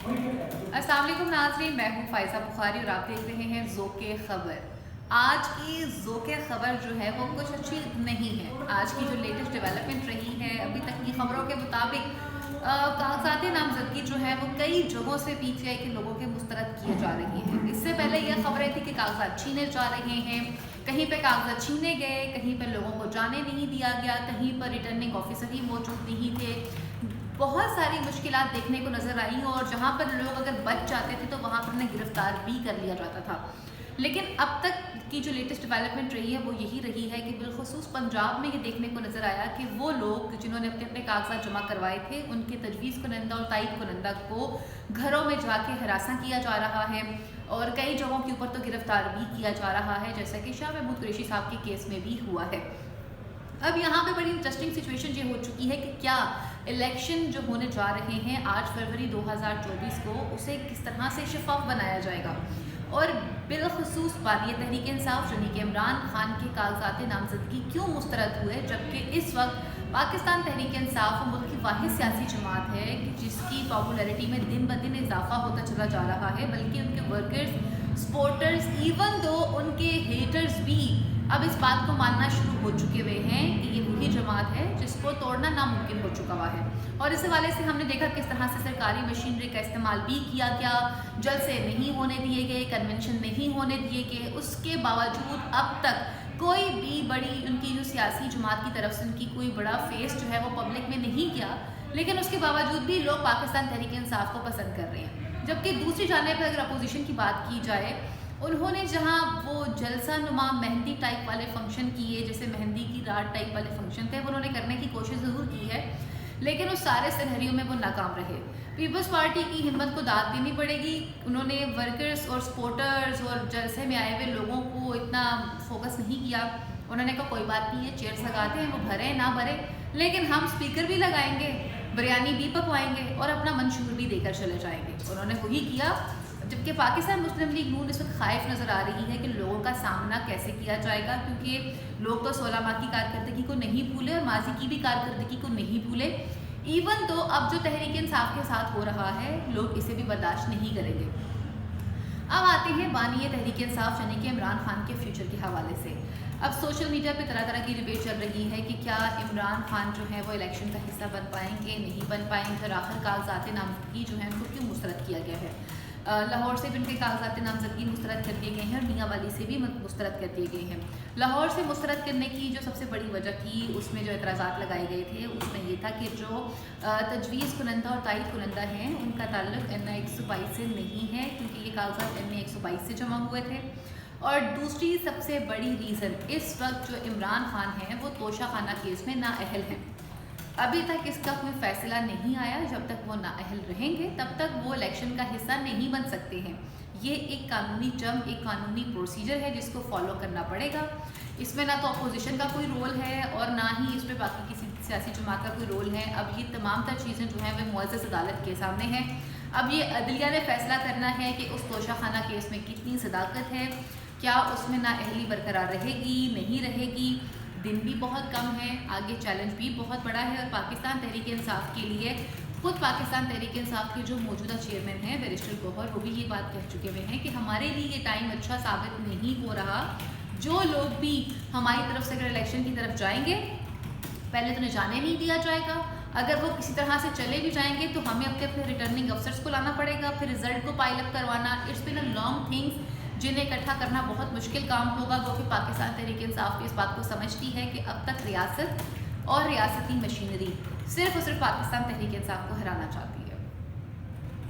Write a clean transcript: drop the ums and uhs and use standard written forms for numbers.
अस्सलाम वालेकुम नाज़रीन, मैं हूँ फ़ाइज़ा बुखारी और आप देख रहे हैं ज़ोक़े ख़बर। आज की ज़ोक़े ख़बर जो है वो कुछ अच्छी नहीं है। आज की जो लेटेस्ट डेवलपमेंट रही है, अभी तक की ख़बरों के मुताबिक कागज़ात नामज़दगी जो है वो कई जगहों से पीटीआई के लोगों के मुस्तरद किए जा रहे हैं। इससे पहले यह खबरें थी कि कागज़ात छीने जा रहे हैं, कहीं पे कागज़ात छीने गए, कहीं पे लोगों को जाने नहीं दिया गया, कहीं पर रिटर्निंग ऑफिसर ही मौजूद नहीं थे। बहुत सारी मुश्किलात देखने को नज़र आई और जहाँ पर लोग अगर बच जाते थे तो वहाँ पर उन्हें गिरफ्तार भी कर लिया जाता था। लेकिन अब तक की जो लेटेस्ट डेवलपमेंट रही है वो यही रही है कि बिलखुसूस पंजाब में ये देखने को नज़र आया कि वो लोग जिन्होंने अपने अपने कागजात जमा करवाए थे उनके तजवीज़ कुनंदा और तायद कुनंदा को घरों में जाके हरासा किया जा रहा है और कई जगहों के ऊपर तो गिरफ्तार भी किया जा रहा है, जैसा कि शाह महमूद कुरैशी साहब के केस में भी हुआ है। अब यहाँ पे बड़ी इंटरेस्टिंग सिचुएशन ये हो चुकी है कि क्या इलेक्शन जो होने जा रहे हैं 8 फरवरी 2024 को, उसे किस तरह से शफाफ बनाया जाएगा और बिलखुसूस बानी तहरीक इंसाफ यानी कि इमरान खान के कागजात नामजदगी क्यों मुस्तरद हुए, जबकि इस वक्त पाकिस्तान तहरीक इंसाफ मुल्क की वाहिद सियासी जमात है कि जिसकी पॉपुलैरिटी में दिन ब दिन इजाफा होता चला जा रहा है, बल्कि उनके वर्कर्स, सपोर्टर्स, इवन दो उनके हेटर्स भी अब इस बात को मानना शुरू हो चुके हुए हैं कि ये वही जमात है जिसको तोड़ना नामुमकिन हो चुका हुआ है। और इस हवाले से हमने देखा किस तरह से सरकारी मशीनरी का इस्तेमाल भी किया गया, जलसे नहीं होने दिए गए, कन्वेंशन नहीं होने दिए गए, उसके बावजूद अब तक कोई भी बड़ी उनकी जो सियासी जमात की तरफ से उनकी कोई बड़ा फेस जो है वो पब्लिक में नहीं किया, लेकिन उसके बावजूद भी लोग पाकिस्तान तहरीक इंसाफ को पसंद कर रहे हैं। जबकि दूसरी जानिब पर अगर अपोजिशन की बात की जाए, उन्होंने जहां वो जलसा नुमा मेहंदी टाइप वाले फंक्शन किए, जैसे मेहंदी की रात टाइप वाले फंक्शन थे, वो उन्होंने करने की कोशिश ज़रूर की है, लेकिन उस सारे सिनेरियो में वो नाकाम रहे। पीपल्स पार्टी की हिम्मत को दाद देनी पड़ेगी। उन्होंने वर्कर्स और सपोर्टर्स और जलसे में आए हुए लोगों को इतना फोकस नहीं किया। उन्होंने कहा कोई बात नहीं है, चेयर्स लगाते हैं, वो भरे ना भरे, लेकिन हम स्पीकर भी लगाएंगे, बिरयानी भी पकवाएंगे और अपना मंशूर भी देकर चले जाएंगे। उन्होंने वही किया। जबकि पाकिस्तान मुस्लिम लीग नून इस वक्त खाइफ नज़र आ रही है कि लोगों का सामना कैसे किया जाएगा, क्योंकि लोग तो 16 माह की कारकर्दगी को नहीं भूले और माजी की भी कारकर्दगी को नहीं भूले। इवन तो अब जो तहरीक इंसाफ के साथ हो रहा है, लोग इसे भी बर्दाश्त नहीं करेंगे। अब आते हैं बानी तहरीक इंसाफ यानी कि इमरान खान के फ्यूचर के हवाले से। अब सोशल मीडिया पे तरह तरह की डिबेट चल रही है कि क्या इमरान खान जो है वो इलेक्शन का हिस्सा बन पाएंगे, नहीं बन पाएंगे, और आखिर कागजात नामजदगी जो है उनको क्यों मुस्तरद किया गया है। लाहौर से भी उनके कागजात नामजदगी मुस्तरद कर दिए गए हैं और मियाँ वाली से भी मुस्तरद कर दिए गए हैं। लाहौर से मुस्तरद करने की जो सबसे बड़ी वजह थी, उसमें जो एतराज़ात लगाए गए थे उसमें ये था कि जो तजवीज़ कुनंदा और तायद कुनंदा हैं उनका ताल्लुक NI 122 से नहीं है, क्योंकि ये कागजात NI 122 से जमा हुए थे। और दूसरी सबसे बड़ी रीज़न, इस वक्त जो इमरान खान हैं वो तोशा खाना केस में नाअहल हैं। अभी तक इसका कोई फैसला नहीं आया। जब तक वो नाअहल रहेंगे तब तक वो इलेक्शन का हिस्सा नहीं बन सकते हैं। ये एक कानूनी टर्म, एक कानूनी प्रोसीजर है जिसको फॉलो करना पड़ेगा। इसमें ना तो अपोजिशन का कोई रोल है और ना ही इसमें बाकी किसी सियासी जमात का कोई रोल है। अब ये तमाम तर चीज़ें जो हैं वह मुअज़्ज़ज़ अदालत के सामने हैं। अब ये अदलिया ने फैसला करना है कि उस तोशा खाना केस में कितनी सदाकत है, क्या उसमें नाअहली बरकरार रहेगी, नहीं रहेगी। दिन भी बहुत कम है, आगे चैलेंज भी बहुत बड़ा है। और पाकिस्तान तहरीक इंसाफ के लिए खुद पाकिस्तान तहरीक इंसाफ के जो मौजूदा चेयरमैन हैं बैरिस्टर गौहर, वो भी ये बात कह चुके हुए हैं कि हमारे लिए ये टाइम अच्छा साबित नहीं हो रहा। जो लोग भी हमारी तरफ से अगर इलेक्शन की तरफ जाएंगे, पहले तो उन्हें जाने नहीं दिया जाएगा। अगर वो किसी तरह से चले भी जाएंगे तो हमें अपने अपने रिटर्निंग अफसर्स को लाना पड़ेगा, फिर रिजल्ट को पाइल अप करवाना। It's been a long things जिन्हें इकट्ठा करना बहुत मुश्किल काम होगा, वो कि पाकिस्तान तहरीक इंसाफ इस बात को समझती है कि अब तक रियासत और रियासती मशीनरी सिर्फ और सिर्फ पाकिस्तान तहरीक इंसाफ को हराना चाहती है।